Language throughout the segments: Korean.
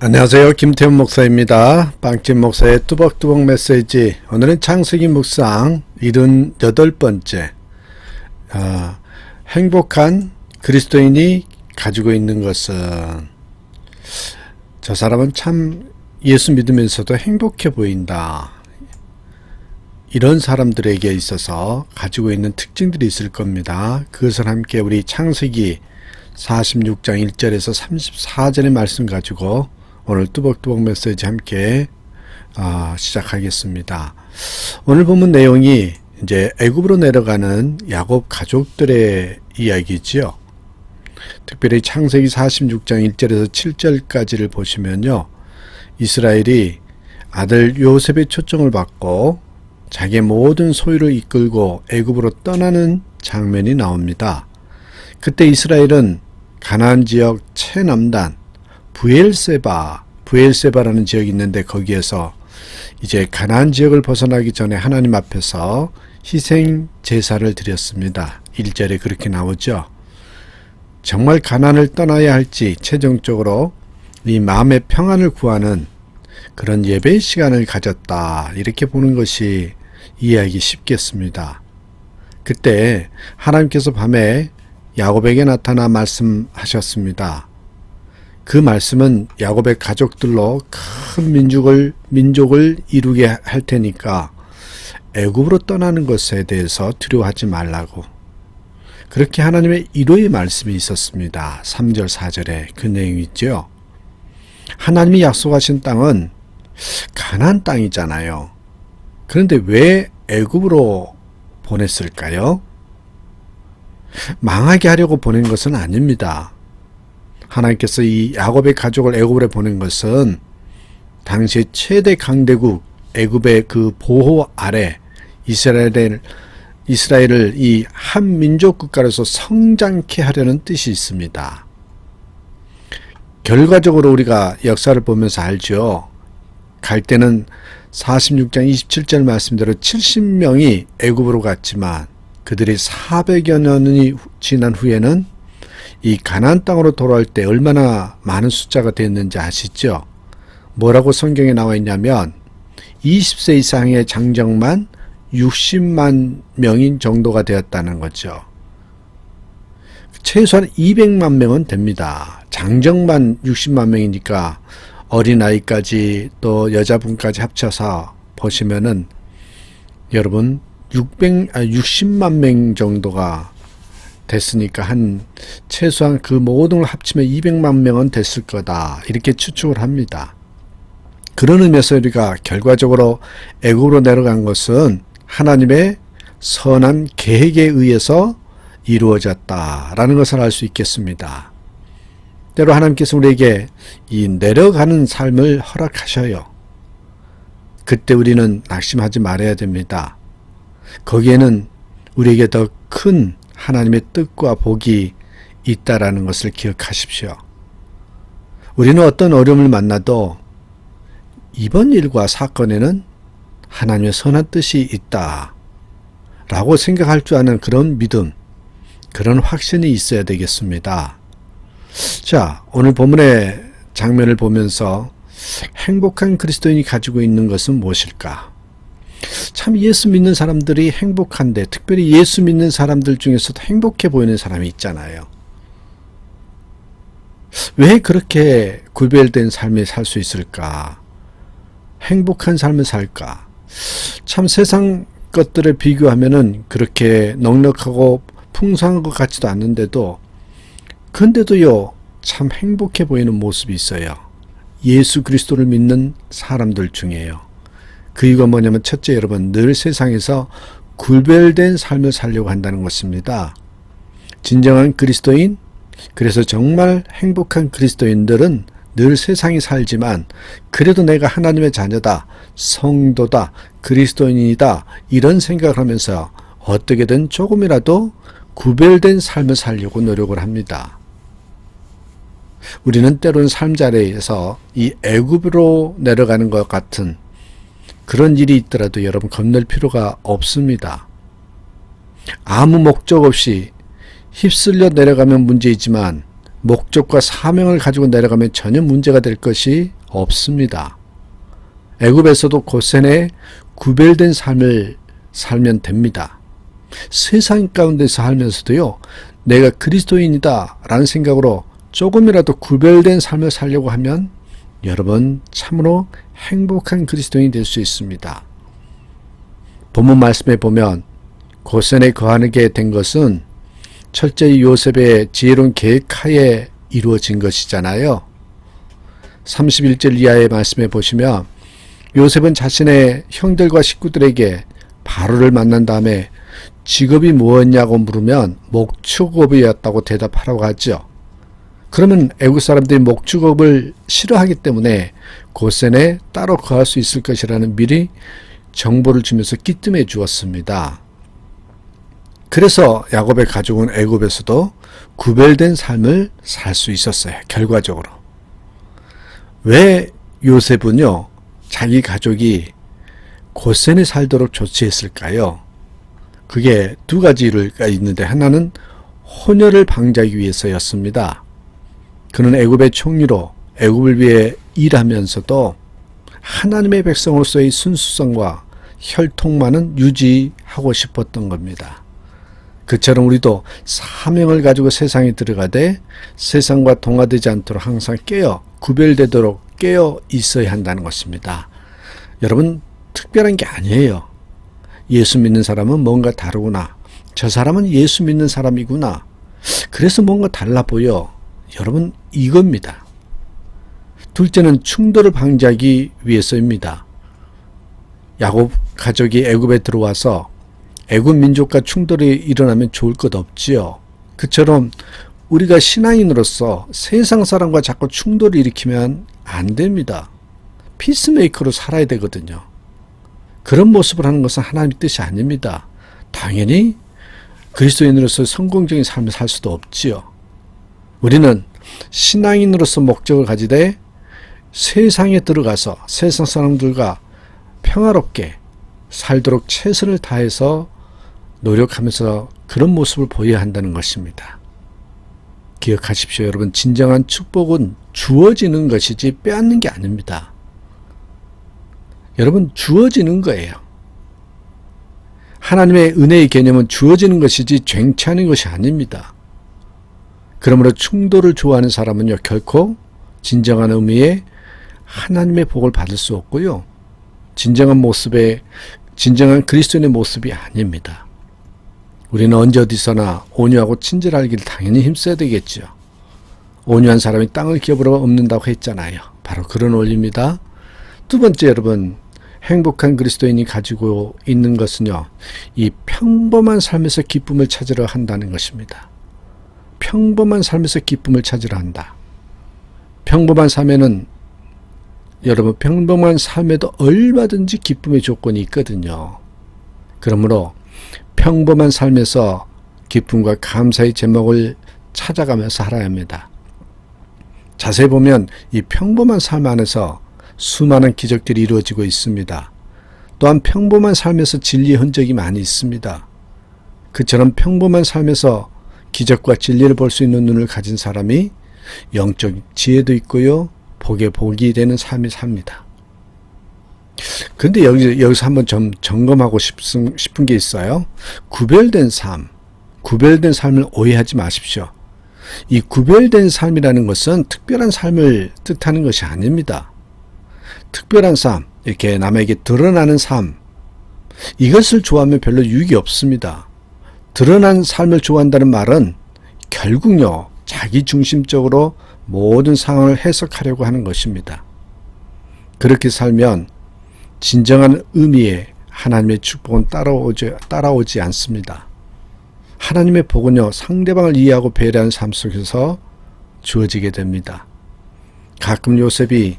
안녕하세요. 김태훈 목사입니다. 빵집 목사의 뚜벅뚜벅 메시지. 오늘은 창세기 묵상 78번째. 행복한 그리스도인이 가지고 있는 것은, 저 사람은 참 예수 믿으면서도 행복해 보인다. 이런 사람들에게 있어서 가지고 있는 특징들이 있을 겁니다. 그것을 함께 우리 창세기 46장 1절에서 34절의 말씀 가지고 오늘 뚜벅뚜벅 메시지 함께 시작하겠습니다. 오늘 본문 내용이 이제 애굽으로 내려가는 야곱 가족들의 이야기지요. 특별히 창세기 46장 1절에서 7절까지를 보시면요, 이스라엘이 아들 요셉의 초청을 받고 자기의 모든 소유를 이끌고 애굽으로 떠나는 장면이 나옵니다. 그때 이스라엘은 가나안 지역 최남단 부엘세바라는 지역이 있는데, 거기에서 이제 가나안 지역을 벗어나기 전에 하나님 앞에서 희생 제사를 드렸습니다. 1절에 그렇게 나오죠. 정말 가나안을 떠나야 할지 최종적으로 이 마음의 평안을 구하는 그런 예배의 시간을 가졌다, 이렇게 보는 것이 이해하기 쉽겠습니다. 그때 하나님께서 밤에 야곱에게 나타나 말씀하셨습니다. 그 말씀은 야곱의 가족들로 큰 민족을 이루게 할 테니까 애굽으로 떠나는 것에 대해서 두려워하지 말라고. 그렇게 하나님의 위로의 말씀이 있었습니다. 3절 4절에 그 내용이 있죠. 하나님이 약속하신 땅은 가나안 땅이잖아요. 그런데 왜 애굽으로 보냈을까요? 망하게 하려고 보낸 것은 아닙니다. 하나님께서 이 야곱의 가족을 애굽으로 보낸 것은 당시 최대 강대국 애굽의 그 보호 아래 이스라엘을 이 한 민족 국가로서 성장케 하려는 뜻이 있습니다. 결과적으로 우리가 역사를 보면서 알죠. 갈 때는 46장 27절 말씀대로 70명이 애굽으로 갔지만 그들이 400여 년이 지난 후에는 이 가나안 땅으로 돌아올 때 얼마나 많은 숫자가 됐는지 아시죠? 뭐라고 성경에 나와 있냐면 20세 이상의 장정만 60만 명인 정도가 되었다는 거죠. 최소한 200만 명은 됩니다. 장정만 60만 명이니까 어린아이까지 또 여자분까지 합쳐서 보시면은 여러분 60만 명 정도가 됐으니까 최소한 그 모든 걸 합치면 200만 명은 됐을 거다, 이렇게 추측을 합니다. 그런 의미에서 우리가 결과적으로 애굽으로 내려간 것은 하나님의 선한 계획에 의해서 이루어졌다라는 것을 알 수 있겠습니다. 때로 하나님께서 우리에게 이 내려가는 삶을 허락하셔요. 그때 우리는 낙심하지 말아야 됩니다. 거기에는 우리에게 더 큰 하나님의 뜻과 복이 있다라는 것을 기억하십시오. 우리는 어떤 어려움을 만나도 이번 일과 사건에는 하나님의 선한 뜻이 있다라고 생각할 줄 아는 그런 믿음, 그런 확신이 있어야 되겠습니다. 자, 오늘 본문의 장면을 보면서 행복한 그리스도인이 가지고 있는 것은 무엇일까? 참 예수 믿는 사람들이 행복한데, 특별히 예수 믿는 사람들 중에서도 행복해 보이는 사람이 있잖아요. 왜 그렇게 구별된 삶을 살 수 있을까? 행복한 삶을 살까? 참 세상 것들에 비교하면은 그렇게 넉넉하고 풍성한 것 같지도 않는데도, 근데도요, 참 행복해 보이는 모습이 있어요. 예수 그리스도를 믿는 사람들 중에요. 그 이유가 뭐냐면, 첫째, 여러분, 늘 세상에서 구별된 삶을 살려고 한다는 것입니다. 진정한 그리스도인, 그래서 정말 행복한 그리스도인들은 늘 세상이 살지만 그래도 내가 하나님의 자녀다, 성도다, 그리스도인이다, 이런 생각을 하면서 어떻게든 조금이라도 구별된 삶을 살려고 노력을 합니다. 우리는 때로는 삶자리에서 이 애굽으로 내려가는 것 같은 그런 일이 있더라도 여러분 겁낼 필요가 없습니다. 아무 목적 없이 휩쓸려 내려가면 문제이지만 목적과 사명을 가지고 내려가면 전혀 문제가 될 것이 없습니다. 애굽에서도 고센에 구별된 삶을 살면 됩니다. 세상 가운데서 살면서도요, 내가 그리스도인이다 라는 생각으로 조금이라도 구별된 삶을 살려고 하면 여러분 참으로 행복한 그리스도인이 될 수 있습니다. 본문 말씀에 보면 고센에 거하게 된 것은 철저히 요셉의 지혜로운 계획하에 이루어진 것이잖아요. 31절 이하의 말씀에 보시면 요셉은 자신의 형들과 식구들에게 바로를 만난 다음에 직업이 무엇이냐고 물으면 목축업이었다고 대답하라고 하죠. 그러면 애국 사람들이 목축업을 싫어하기 때문에 고센에 따로 거할 수 있을 것이라는 미리 정보를 주면서 끼뜸해 주었습니다. 그래서 야곱의 가족은 애굽에서도 구별된 삶을 살 수 있었어요. 결과적으로. 왜 요셉은요, 자기 가족이 고센에 살도록 조치했을까요? 그게 두 가지가 있는데 하나는 혼혈을 방지하기 위해서였습니다. 그는 애굽의 총리로 애굽을 위해 일하면서도 하나님의 백성으로서의 순수성과 혈통만은 유지하고 싶었던 겁니다. 그처럼 우리도 사명을 가지고 세상에 들어가되 세상과 동화되지 않도록 항상 구별되도록 깨어 있어야 한다는 것입니다. 여러분, 특별한 게 아니에요. 예수 믿는 사람은 뭔가 다르구나. 저 사람은 예수 믿는 사람이구나. 그래서 뭔가 달라 보여. 여러분, 이겁니다. 둘째는 충돌을 방지하기 위해서입니다. 야곱 가족이 애굽에 들어와서 애굽 민족과 충돌이 일어나면 좋을 것 없지요. 그처럼 우리가 신앙인으로서 세상 사람과 자꾸 충돌을 일으키면 안 됩니다. 피스메이커로 살아야 되거든요. 그런 모습을 하는 것은 하나님의 뜻이 아닙니다. 당연히 그리스도인으로서 성공적인 삶을 살 수도 없지요. 우리는 신앙인으로서 목적을 가지되 세상에 들어가서 세상 사람들과 평화롭게 살도록 최선을 다해서 노력하면서 그런 모습을 보여야 한다는 것입니다. 기억하십시오. 여러분, 진정한 축복은 주어지는 것이지 빼앗는 게 아닙니다. 여러분, 주어지는 거예요. 하나님의 은혜의 개념은 주어지는 것이지 쟁취하는 것이 아닙니다. 그러므로 충돌을 좋아하는 사람은요, 결코 진정한 의미의 하나님의 복을 받을 수 없고요. 진정한 그리스도인의 모습이 아닙니다. 우리는 언제 어디서나 온유하고 친절하기를 당연히 힘써야 되겠죠. 온유한 사람이 땅을 기업으로 엎는다고 했잖아요. 바로 그런 원리입니다. 두 번째, 여러분, 행복한 그리스도인이 가지고 있는 것은요, 이 평범한 삶에서 기쁨을 찾으려 한다는 것입니다. 평범한 삶에서 기쁨을 찾으려 한다. 평범한 삶에는 여러분, 평범한 삶에도 얼마든지 기쁨의 조건이 있거든요. 그러므로 평범한 삶에서 기쁨과 감사의 제목을 찾아가면서 살아야 합니다. 자세히 보면 이 평범한 삶 안에서 수많은 기적들이 이루어지고 있습니다. 또한 평범한 삶에서 진리의 흔적이 많이 있습니다. 그처럼 평범한 삶에서 기적과 진리를 볼 수 있는 눈을 가진 사람이 영적 지혜도 있고요, 복에 복이 되는 삶을 삽니다. 그런데 여기서 한번 좀 점검하고 싶은 게 있어요. 구별된 삶을 오해하지 마십시오. 이 구별된 삶이라는 것은 특별한 삶을 뜻하는 것이 아닙니다. 특별한 삶, 이렇게 남에게 드러나는 삶, 이것을 좋아하면 별로 유익이 없습니다. 드러난 삶을 좋아한다는 말은 결국요, 자기중심적으로 모든 상황을 해석하려고 하는 것입니다. 그렇게 살면 진정한 의미의 하나님의 축복은 따라오지 않습니다. 하나님의 복은요, 상대방을 이해하고 배려하는 삶 속에서 주어지게 됩니다. 가끔 요셉이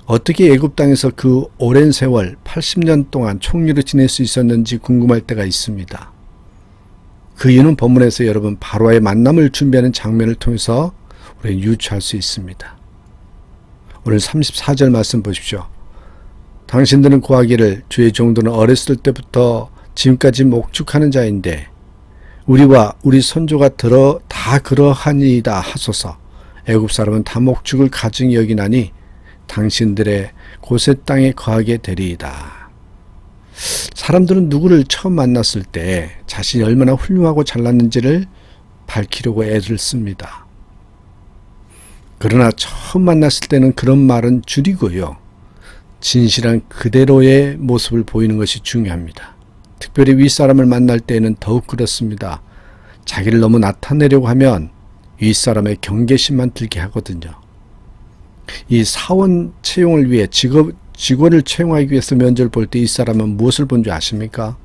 어떻게 애굽 땅에서 그 오랜 세월 80년 동안 총리로 지낼 수 있었는지 궁금할 때가 있습니다. 그 이유는 본문에서 여러분 바로와의 만남을 준비하는 장면을 통해서 우리는 유추할 수 있습니다. 오늘 34절 말씀 보십시오. 당신들은 고하기를 주의 종들은 어렸을 때부터 지금까지 목축하는 자인데 우리와 우리 선조가 다 그러하니이다 하소서. 애굽 사람은 다 목축을 가증히 여기나니 당신들의 고세 땅에 거하게 되리이다. 사람들은 누구를 처음 만났을 때 자신이 얼마나 훌륭하고 잘났는지를 밝히려고 애를 씁니다. 그러나 처음 만났을 때는 그런 말은 줄이고요. 진실한 그대로의 모습을 보이는 것이 중요합니다. 특별히 윗사람을 만날 때에는 더욱 그렇습니다. 자기를 너무 나타내려고 하면 윗사람의 경계심만 들게 하거든요. 이 사원 채용을 위해 직원을 채용하기 위해서 면접을 볼 때 이 사람은 무엇을 본 줄 아십니까?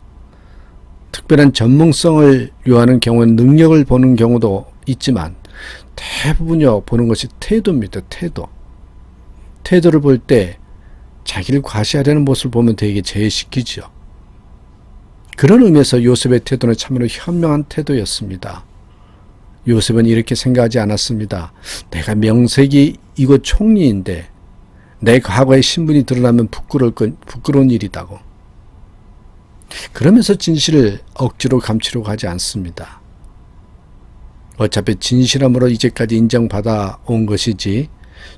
특별한 전문성을 요하는 경우는 능력을 보는 경우도 있지만 대부분요 보는 것이 태도입니다. 태도를 볼 때 자기를 과시하려는 모습을 보면 되게 제외시키죠. 그런 의미에서 요셉의 태도는 참으로 현명한 태도였습니다. 요셉은 이렇게 생각하지 않았습니다. 내가 명색이 이곳 총리인데 내 과거의 신분이 드러나면 부끄러운 일이다고. 그러면서 진실을 억지로 감추려고 하지 않습니다. 어차피 진실함으로 이제까지 인정받아 온 것이지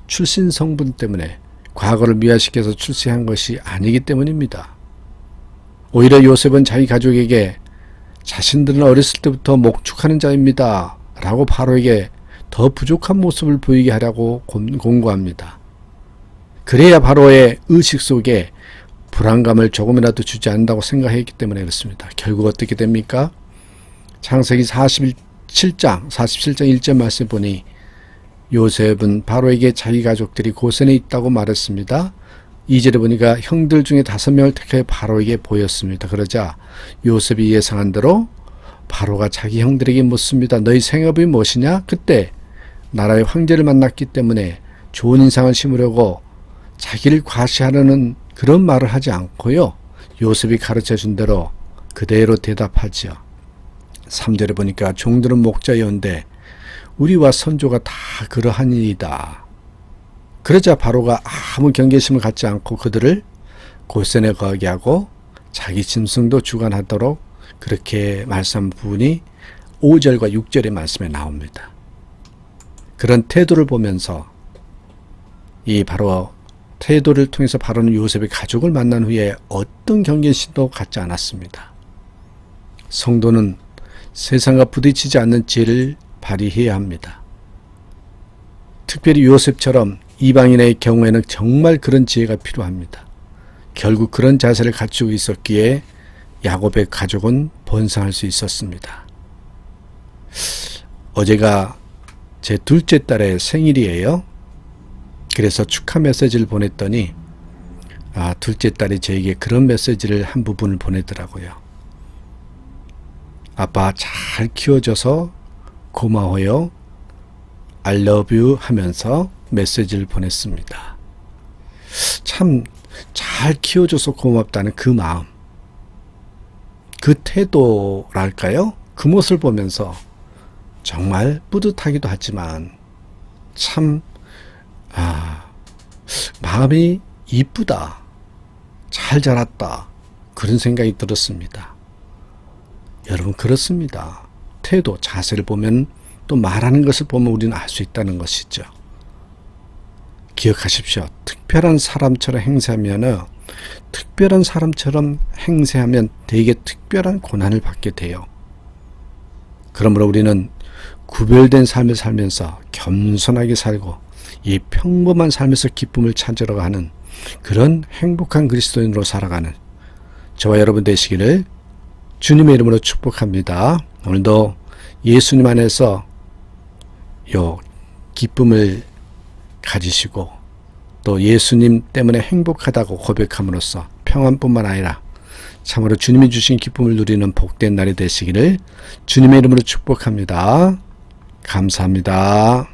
출신 성분 때문에 과거를 미화시켜서 출세한 것이 아니기 때문입니다. 오히려 요셉은 자기 가족에게 자신들은 어렸을 때부터 목축하는 자입니다 라고 바로에게 더 부족한 모습을 보이게 하려고 공고합니다. 그래야 바로의 의식 속에 불안감을 조금이라도 주지 않는다고 생각했기 때문에 그렇습니다. 결국 어떻게 됩니까? 창세기 47장 1절 말씀 보니 요셉은 바로에게 자기 가족들이 고센에 있다고 말했습니다. 2절에 보니까 형들 중에 5명을 택해 바로에게 보였습니다. 그러자 요셉이 예상한 대로 바로가 자기 형들에게 묻습니다. 너희 생업이 무엇이냐? 그때 나라의 황제를 만났기 때문에 좋은 인상을 심으려고 자기를 과시하려는 그런 말을 하지 않고요. 요셉이 가르쳐준 대로 그대로 대답하죠. 3절에 보니까 종들은 목자여온데 우리와 선조가 다 그러하니이다. 그러자 바로가 아무 경계심을 갖지 않고 그들을 고센에 거하게 하고 자기 짐승도 주관하도록 그렇게 말씀한 부분이 5절과 6절의 말씀에 나옵니다. 그런 태도를 보면서 이 바로 태도를 통해서 바로는 요셉의 가족을 만난 후에 어떤 경계심도 갖지 않았습니다. 성도는 세상과 부딪히지 않는 지혜를 발휘해야 합니다. 특별히 요셉처럼 이방인의 경우에는 정말 그런 지혜가 필요합니다. 결국 그런 자세를 갖추고 있었기에 야곱의 가족은 번성할 수 있었습니다. 어제가 제 둘째 딸의 생일이에요. 그래서 축하 메시지를 보냈더니 둘째 딸이 저에게 그런 메시지를 한 부분을 보내더라고요. 아빠 잘 키워줘서 고마워요. I love you 하면서 메시지를 보냈습니다. 참 잘 키워줘서 고맙다는 그 마음, 그 태도랄까요? 그 모습을 보면서 정말 뿌듯하기도 하지만 참 마음이 이쁘다, 잘 자랐다, 그런 생각이 들었습니다. 여러분 그렇습니다. 태도, 자세를 보면 또 말하는 것을 보면 우리는 알 수 있다는 것이죠. 기억하십시오. 특별한 사람처럼 행세하면 되게 특별한 고난을 받게 돼요. 그러므로 우리는 구별된 삶을 살면서 겸손하게 살고 이 평범한 삶에서 기쁨을 찾으러 가는 그런 행복한 그리스도인으로 살아가는 저와 여러분 되시기를 주님의 이름으로 축복합니다. 오늘도 예수님 안에서 요 기쁨을 가지시고 또 예수님 때문에 행복하다고 고백함으로써 평안뿐만 아니라 참으로 주님이 주신 기쁨을 누리는 복된 날이 되시기를 주님의 이름으로 축복합니다. 감사합니다.